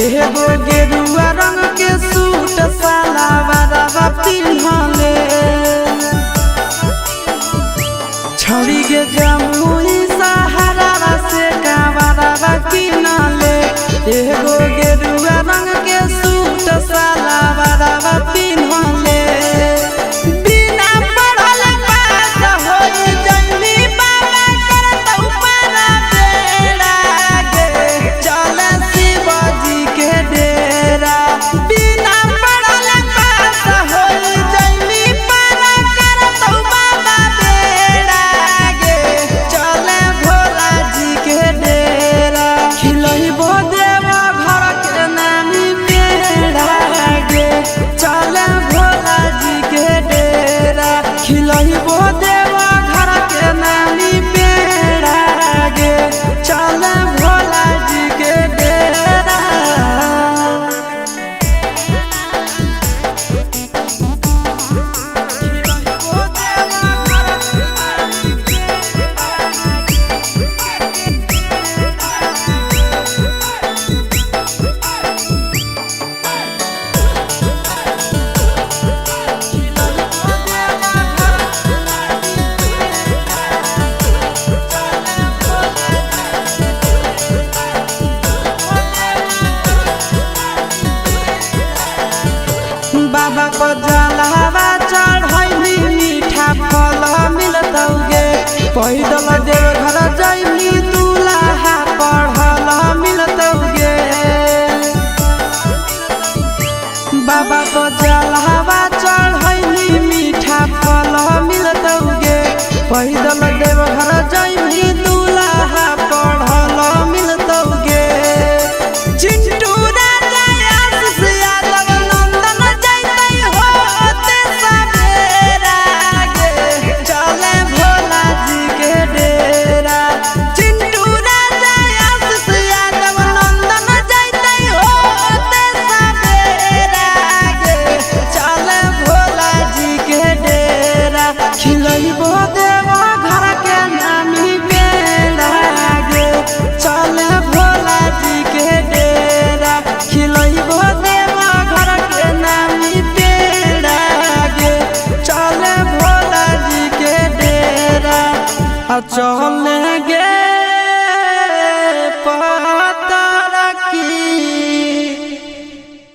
एगो गेरुआ रंग के सूट सलवारवा पिन्हले छड़ी के जमुई सहारा से कावरवा किनले एगो गेरुआ रंग के सूट सलवारवा पिन्हले बाबा को जलवा चढ़ैली मीठा फल मिलतौगे पैदल देव घर जैली दूल्हा पढ़ल मिलतौगे बाबा को जलवा चढ़ैली मीठा फल मिलतौगे पैदल देव घर जैली दूल्हा पढ़ल मिलतौगे चिंटू चले